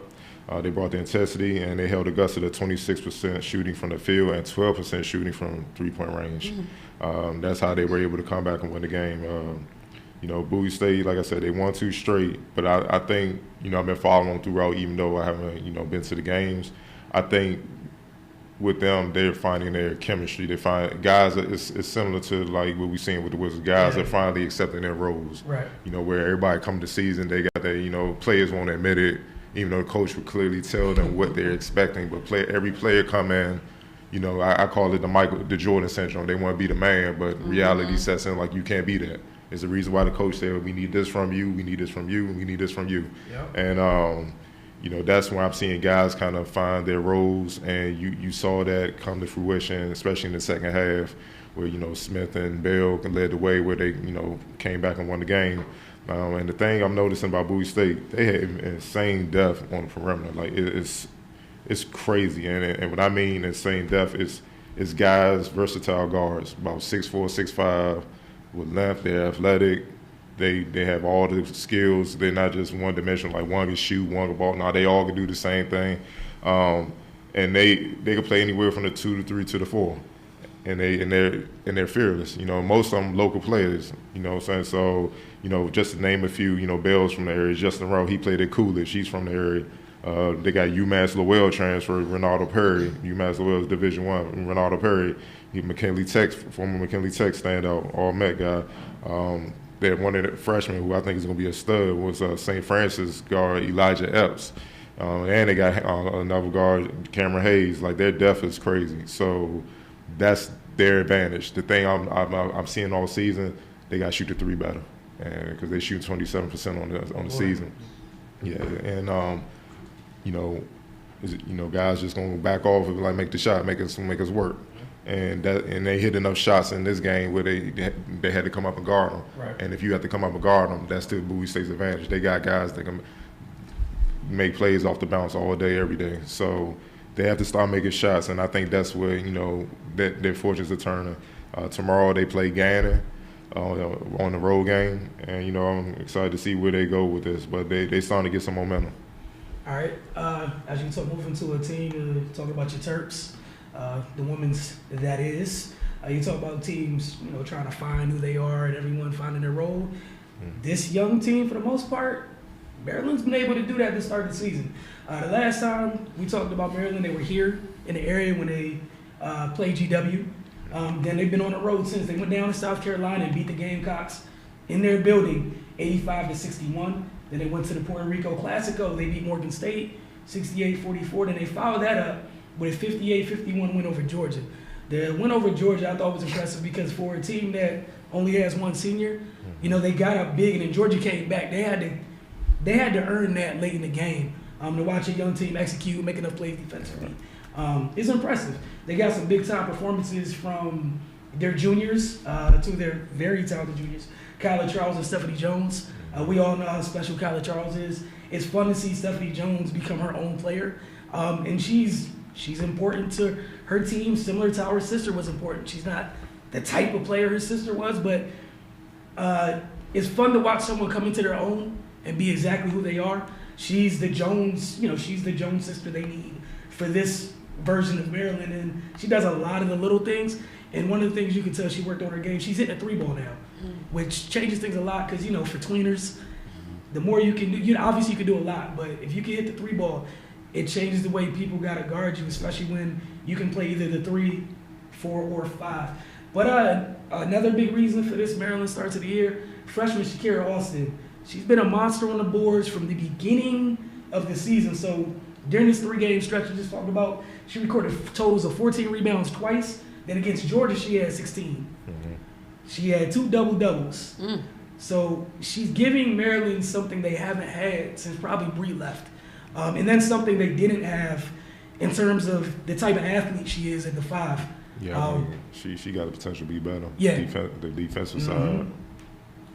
S3: They brought the intensity, and they held Augusta to 26% shooting from the field and 12% shooting from 3-point range. That's how they were able to come back and win the game. Bowie State, like I said, they won 2 straight, but I think, I've been following them throughout, even though I haven't, been to the games. I think with them, they're finding their chemistry. They find guys, it's similar to like what we've seen with the Wizards. Guys are finally accepting their roles.
S1: Right.
S3: Where everybody come to season, they got their, players won't admit it, even though the coach would clearly tell them what they're expecting. But every player come in, I call it the Jordan syndrome. They want to be the man, but reality sets in like you can't be that. It's the reason why the coach said, we need this from you, we need this from you, we need this from you.
S1: Yep.
S3: And, that's when I'm seeing guys kind of find their roles, and you saw that come to fruition, especially in the second half, where, Smith and Bell led the way, where they, came back and won the game. And the thing I'm noticing about Bowie State, they have insane depth on the perimeter. Like, it's crazy. And what I mean insane depth is guys, versatile guards, about 6'4", 6'5", with length. They're athletic. They have all the skills. They're not just one dimensional, like one can shoot, one can ball. No, they all can do the same thing. and they can play anywhere from the 2 to 3 to the 4, and they're fearless. You know, most of them local players. You know what I'm saying? So, you know, just to name a few, you know, Bell's from the area. Justin Rowe, he played at Coolidge. He's from the area. They got UMass Lowell transfer, Ronaldo Perry. UMass Lowell's Division I. Ronaldo Perry, he McKinley Tech, former McKinley Tech standout, all-Met guy. They had one of the freshmen who I think is going to be a stud was St. Francis guard Elijah Epps. And they got another guard, Cameron Hayes. Like, their depth is crazy. So that's their advantage. The thing I'm seeing all season, they got to shoot the 3 better, because they shoot 27% on the season. Yeah, and you know, guys just gonna back off and like make the shot, make us work, and they hit enough shots in this game where they had to come up and guard them.
S1: Right.
S3: And if you have to come up and guard them, that's still Bowie State's advantage. They got guys that can make plays off the bounce all day, every day. So they have to start making shots, and I think that's where, you know, that their fortunes are turning. Tomorrow they play Gannon on the road game, and, you know, I'm excited to see where they go with this, but they starting to get some momentum.
S1: All right, as you move into a team, talk about your Terps, the women's that is. You talk about teams, you know, trying to find who they are and everyone finding their role. This young team, for the most part, Maryland's been able to do that to start the season. The last time we talked about Maryland, they were here in the area when they played GW. Then they've been on the road since. They went down to South Carolina and beat the Gamecocks in their building, 85-61. Then they went to the Puerto Rico Classico. They beat Morgan State, 68-44. Then they followed that up with a 58-51 win over Georgia. The win over Georgia I thought was impressive because for a team that only has one senior, you know, they got up big, and then Georgia came back. They had to earn that late in the game to watch a young team execute, make enough plays defensively. It's impressive. They got some big-time performances from their juniors, two of their very talented juniors, Kyla Charles and Stephanie Jones. We all know how special Kyla Charles is. It's fun to see Stephanie Jones become her own player, and she's important to her team, similar to how her sister was important. She's not the type of player her sister was, but it's fun to watch someone come into their own and be exactly who they are. She's the Jones, you know, she's the Jones sister they need for this version of Maryland, and she does a lot of the little things. And one of the things you can tell she worked on her game, she's hitting a 3-ball now, which changes things a lot because, you know, for tweeners, the more you can do, you know, obviously you can do a lot, but if you can hit the 3-ball, it changes the way people got to guard you, especially when you can play either the 3, 4, or 5. But another big reason for this Maryland start to the year, freshman Shakira Austin. She's been a monster on the boards from the beginning of the season. So during this 3-game stretch we just talked about, she recorded totals of 14 rebounds twice. Then against Georgia, she had 16. She had 2 double-doubles. So she's giving Maryland something they haven't had since probably Bree left. And then something they didn't have in terms of the type of athlete she is at the 5.
S3: Yeah, I mean, she got the potential to be better.
S1: Yeah.
S3: The defensive side.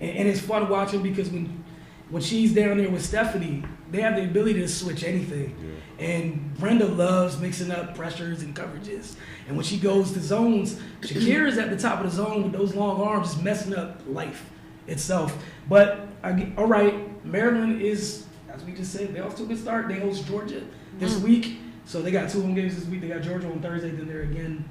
S1: And it's fun watching because when she's down there with Stephanie, they have the ability to switch anything. Yeah. And Brenda loves mixing up pressures and coverages. And when she goes to zones, Shakira's at the top of the zone with those long arms, just messing up life itself. But, all right, Maryland is, as we just said, they're off to a good start. They host Georgia this week. So they got 2 home games this week. They got Georgia on Thursday, then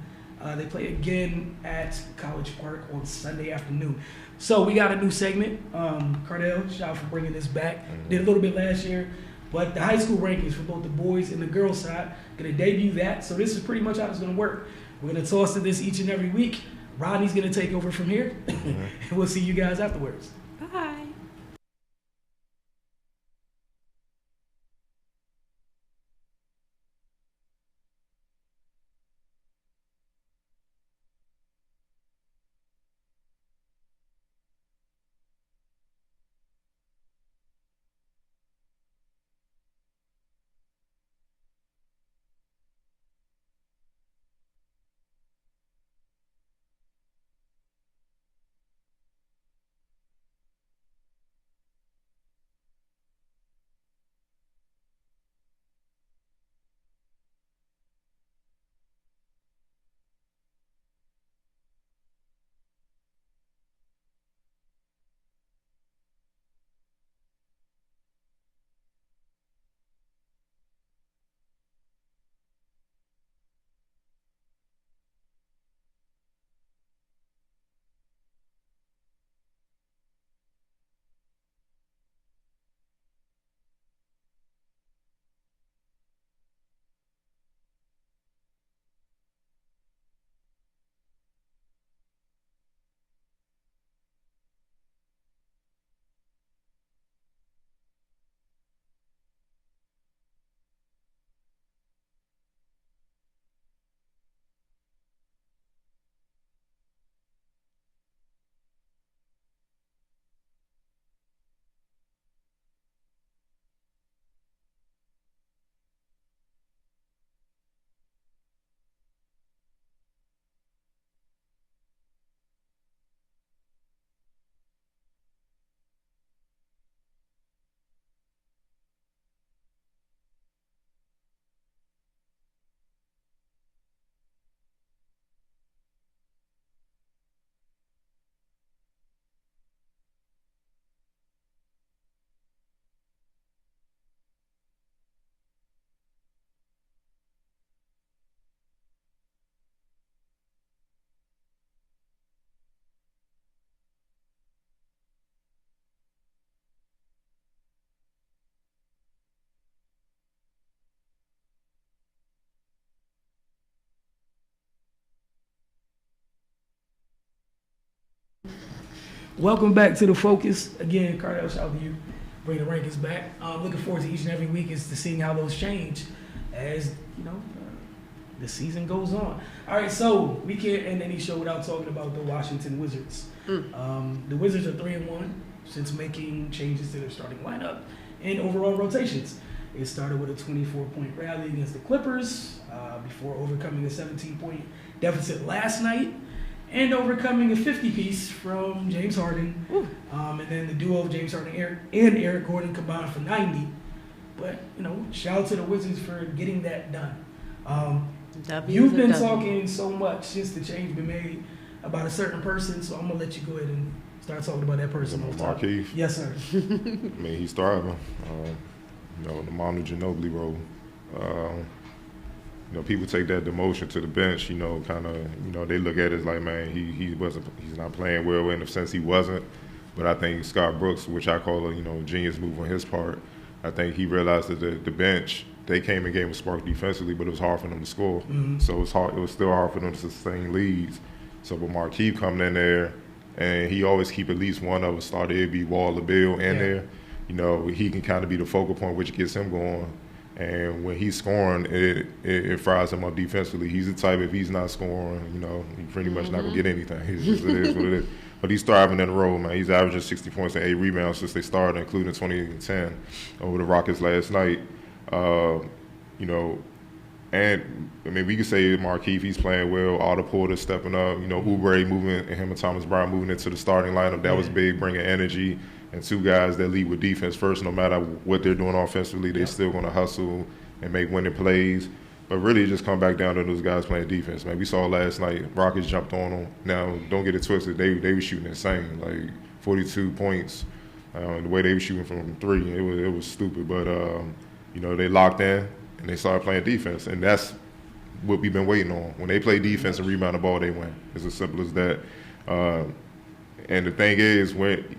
S1: they play again at College Park on Sunday afternoon. So we got a new segment. Cardell, shout out for bringing this back. Did a little bit last year. But the high school rankings for both the boys and the girls side, going to debut that. So this is pretty much how it's going to work. We're going to toss to this each and every week. Rodney's going to take over from here. And we'll see you guys afterwards.
S10: Bye.
S1: welcome back to the Focus. Again, Cardell, shout out to you. Bring the rankings back. Looking forward to each and every week is to seeing how those change as, the season goes on. All right, so we can't end any show without talking about the Washington Wizards. The Wizards are 3-1 since making changes to their starting lineup and overall rotations. It started with a 24-point rally against the Clippers before overcoming a 17-point deficit last night and overcoming a 50-piece from James Harden. And then the duo of James Harden and Eric Gordon combined for 90. But, shout out to the Wizards for getting that done. You've been talking so much since the change been made about a certain person, so I'm going to let you go ahead and start talking about that person.
S3: Markeith?
S1: Yes, sir.
S3: I mean, he's thriving. The Manu Ginobili role. People take that demotion to the bench, they look at it like, man, he's not playing well in the sense he wasn't. But I think Scott Brooks, which I call a, genius move on his part, I think he realized that the bench, they came and gave a spark defensively, but it was hard for them to score. So it was still hard for them to sustain leads. So with Markeith coming in there, and he always keep at least one of us started, it'd be Wall or Bill in there. He can kind of be the focal point, which gets him going. And when he's scoring, it fries him up defensively. He's the type, if he's not scoring, he pretty much not going to get anything. It is what it is. But he's thriving in the role, man. He's averaging 60 points and 8 rebounds since they started, including 2010 over the Rockets last night. And, we could say Markeith, he's playing well. Otto Porter stepping up. Oubre moving, and him and Thomas Bryant moving into the starting lineup. That was big, bringing energy. And two guys that lead with defense first. No matter what they're doing offensively, they're still going to hustle and make winning plays. But really, it just come back down to those guys playing defense, man. We saw last night, Rockets jumped on them. Now, don't get it twisted. They were shooting insane, like 42 points. The way they were shooting from three, it was stupid. But, they locked in, and they started playing defense. And that's what we've been waiting on. When they play defense and rebound the ball, they win. It's as simple as that. And the thing is, when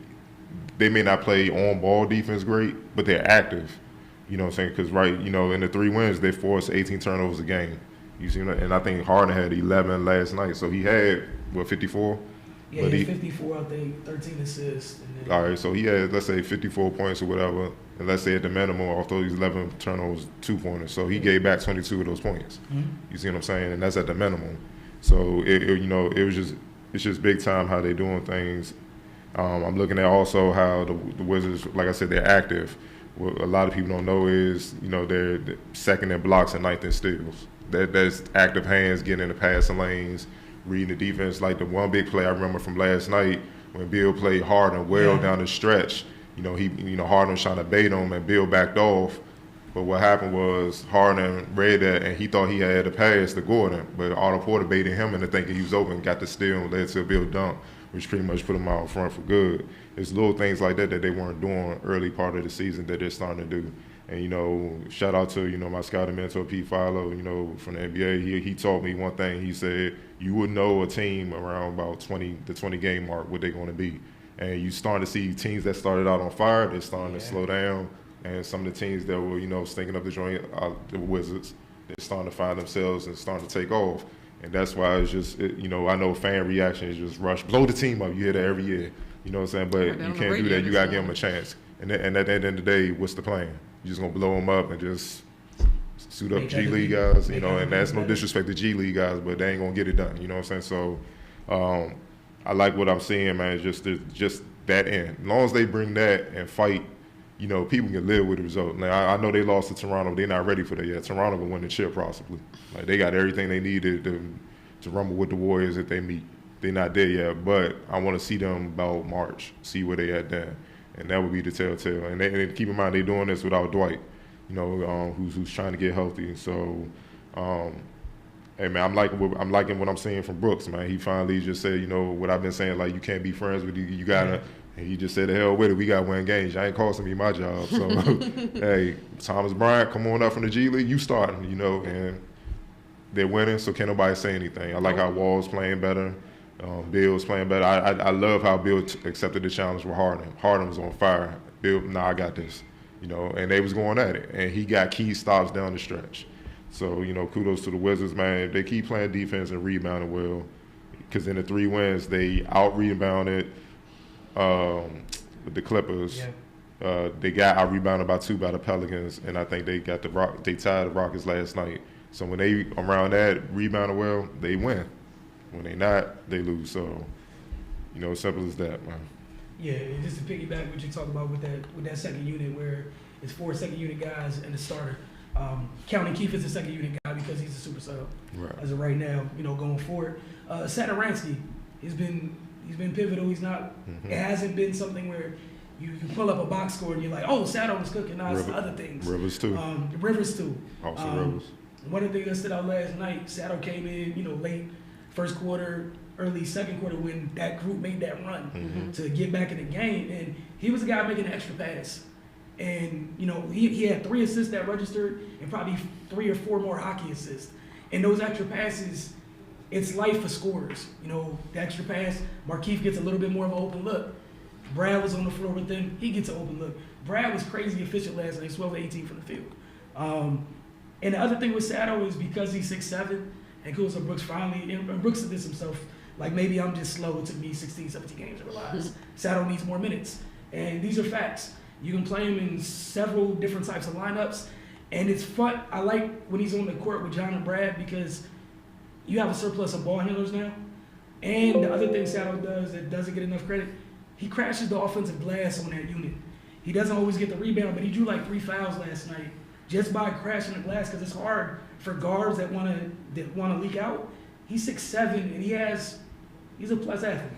S3: they may not play on-ball defense great, but they're active. You know what I'm saying? Because, in the 3 wins, they forced 18 turnovers a game. You see, and I think Harden had 11 last night. So he had, 54?
S1: Yeah, he had 54, I think, 13 assists.
S3: All right, so he had, let's say, 54 points or whatever. And let's say at the minimum, off those 11 turnovers, 2-pointers. So he gave back 22 of those points. You see what I'm saying? And that's at the minimum. So, it's just big time how they're doing things. I'm looking at also how the Wizards, like I said, they're active. What a lot of people don't know is, they're second in blocks and ninth in steals. That's active hands, getting in the passing lanes, reading the defense. Like the one big play I remember from last night when Bill played Harden down the stretch. Harden was trying to bait him and Bill backed off. But what happened was Harden read that and he thought he had a pass to Gordon, but Otto Porter baited him into thinking he was open, got the steal and led to a Bill dunk, which pretty much put him out in front for good. It's little things like that they weren't doing early part of the season that they're starting to do. And, shout out to, my scouting mentor, Pete Philo, from the NBA. He taught me one thing. He said, you would know a team around about the 20 game mark, what they're going to be. And you starting to see teams that started out on fire, they're starting to slow down. And some of the teams that were, stinking up the joint, the Wizards, they're starting to find themselves and starting to take off. And that's why it's just, I know fan reaction is just rush. Blow the team up. You hear that every year. You know what I'm saying? But you can't do that. You got to give them a chance. And at the end of the day, what's the plan? You're just going to blow them up and just suit up G League guys, and that's no disrespect to G League guys, but they ain't going to get it done. You know what I'm saying? So I like what I'm seeing, man, just that end. As long as they bring that and fight, people can live with the result. Now, I know they lost to Toronto. They're not ready for that yet. Toronto will win the chip, possibly. Like, they got everything they need to rumble with the Warriors if they meet. They're not there yet, but I want to see them about March, see where they at then. And that would be the telltale. And keep in mind, they're doing this without Dwight, who's trying to get healthy. So, hey, man, I'm liking what I'm seeing from Brooks, man. He finally just said, what I've been saying, like, you can't be friends with you got to – and he just said, the hell with it, we got to win games. I ain't costing me my job. So, hey, Thomas Bryant, come on up from the G League. You starting, and they're winning, so can't nobody say anything. I like how Wall's playing better. Bill's playing better. I love how Bill accepted the challenge with Harden. Harden was on fire. Bill, I got this. And they was going at it. And he got key stops down the stretch. So, kudos to the Wizards, man. They keep playing defense and rebounding well. Because in the 3 wins, they out-rebounded with the Clippers.
S1: Yeah.
S3: They got out rebounded by 2 by the Pelicans, and I think they got they tied the Rockets last night. So when they around that rebounding well, they win. When they not, they lose. So, simple as that, man.
S1: Yeah, and just to piggyback what you talk about with that second unit, where it's 4 second unit guys and a starter. Counting Keith as a second unit guy because he's a super sub as of right now. Going forward, Satoransky, he's been pivotal. He's not. It hasn't been something where you pull up a box score and you're like, oh, Sato was cooking. Now it's other things.
S3: Rivers too.
S1: Rivers too.
S3: Also Rivers.
S1: One of the things that stood out last night, Sato came in, late first quarter, early second quarter when that group made that run to get back in the game, and he was the guy making an extra pass. And, he had 3 assists that registered and probably 3 or 4 more hockey assists. And those extra passes, it's life for scorers. The extra pass, Markieff gets a little bit more of an open look. Brad was on the floor with them. He gets an open look. Brad was crazy efficient last night, 12-18 from the field. And the other thing with Sato is because he's 6'7", and Kuzma Brooks finally, and Brooks did this himself, like maybe I'm just slow. It took me 16, 17 games to realize Sato needs more minutes. And these are facts. You can play him in several different types of lineups, and it's fun. I like when he's on the court with John and Brad because you have a surplus of ball handlers now. And the other thing Sato does that doesn't get enough credit, he crashes the offensive glass on that unit. He doesn't always get the rebound, but he drew like 3 fouls last night just by crashing the glass because it's hard for guards that want to leak out. He's 6'7", and he's a plus athlete.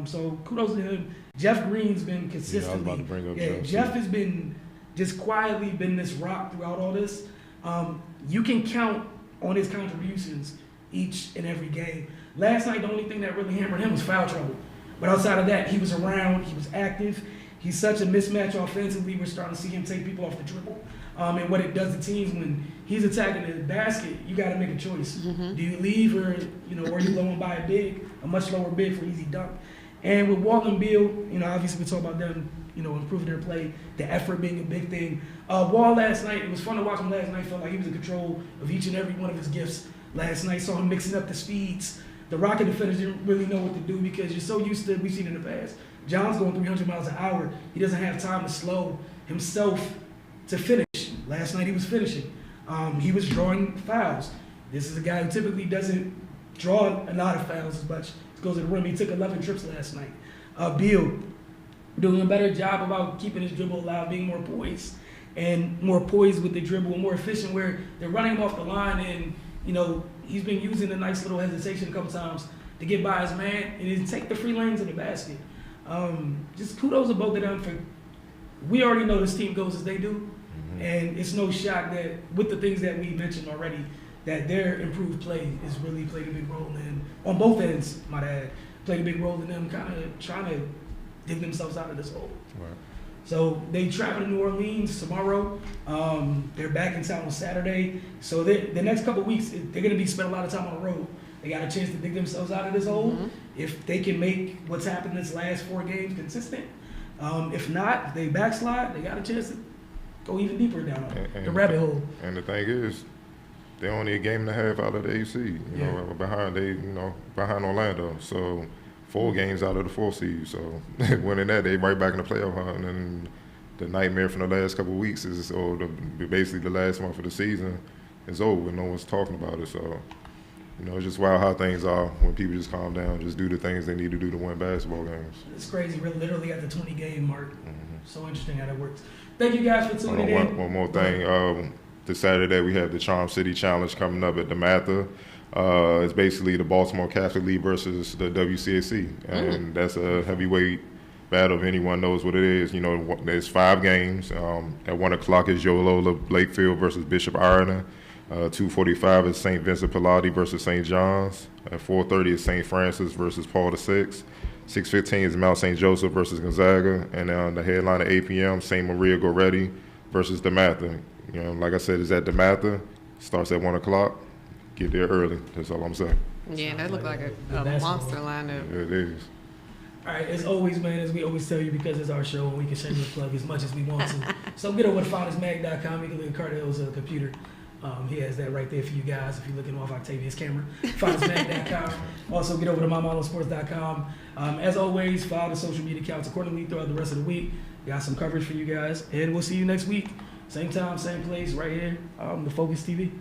S1: So kudos to him. Jeff Green's been consistently.
S3: I was about to bring up
S1: Jeff has been just quietly been this rock throughout all this. You can count on his contributions each and every game. Last night, the only thing that really hammered him was foul trouble. But outside of that, he was around, he was active. He's such a mismatch offensively. We're starting to see him take people off the dribble. And what it does to teams when he's attacking the basket, you got to make a choice. Do you leave or are you low and buy a much lower bid for easy dunk? And with Wall and Beal, obviously we talk about them, improving their play, the effort being a big thing. Wall last night, it was fun to watch him last night. Felt like he was in control of each and every one of his gifts last night. Saw him mixing up the speeds. The Rocket defenders didn't really know what to do because you're so used to, we've seen in the past, John's going 300 miles an hour. He doesn't have time to slow himself to finish. Last night he was finishing. He was drawing fouls. This is a guy who typically doesn't draw a lot of fouls as much. He goes to the rim. He took 11 trips last night. Beal doing a better job about keeping his dribble alive, being more poised with the dribble, and more efficient where they're running him off the line and, he's been using a nice little hesitation a couple times to get by his man and then take the free lanes in the basket. Just kudos to both of them for, we already know this team goes as they do. And it's no shock that with the things that we mentioned already, that their improved play has really played a big role in, on both ends, might add, played a big role in them kind of trying to dig themselves out of this hole.
S3: Right.
S1: So they travel to New Orleans tomorrow. They're back in town on Saturday. So the next couple of weeks, they're going to be spend a lot of time on the road. They got a chance to dig themselves out of this hole. If they can make what's happened this last 4 games consistent. If not, if they backslide, they got a chance to go even deeper down the rabbit hole.
S3: And the thing is, they're only a game and a half out of the AC. Behind Orlando. So 4 games out of the 4 seed. So winning that, they right back in the playoff hunt. And the nightmare from the last couple of weeks is, basically the last month of the season is over. No one's talking about it. So, it's just wild how things are when people just calm down, just do the things they need to do to win basketball games.
S1: It's crazy. We're literally at the 20-game mark. So interesting how that works. Thank you guys for tuning in.
S3: One more thing. This Saturday we have the Charm City Challenge coming up at the Mather. It's basically the Baltimore Catholic League versus the WCAC, and that's a heavyweight battle. If anyone knows what it is, there's 5 games. At 1 o'clock is Yolola Lakefield versus Bishop Ireland. 2:45 is St. Vincent Pallotti versus St. John's. At 4:30 is St. Francis versus Paul VI. 6:15 is Mount St. Joseph versus Gonzaga, and the headline at 8 p.m. St. Maria Goretti versus DeMatha. Like I said, it's at DeMatha. Starts at 1 o'clock. Get there early. That's all I'm saying.
S10: Yeah, that looked like a monster lineup.
S3: It is.
S1: All right, as always, man, as we always tell you, because it's our show and we can shameless plug as much as we want to. So get over to finestmag.com. You can look at Cardell's computer. He has that right there for you guys if you're looking off Octavia's camera. FindusMag.com. Also, get over to mymodelsports.com. As always, follow the social media accounts accordingly throughout the rest of the week. We got some coverage for you guys, and we'll see you next week. Same time, same place, right here, the Focus TV.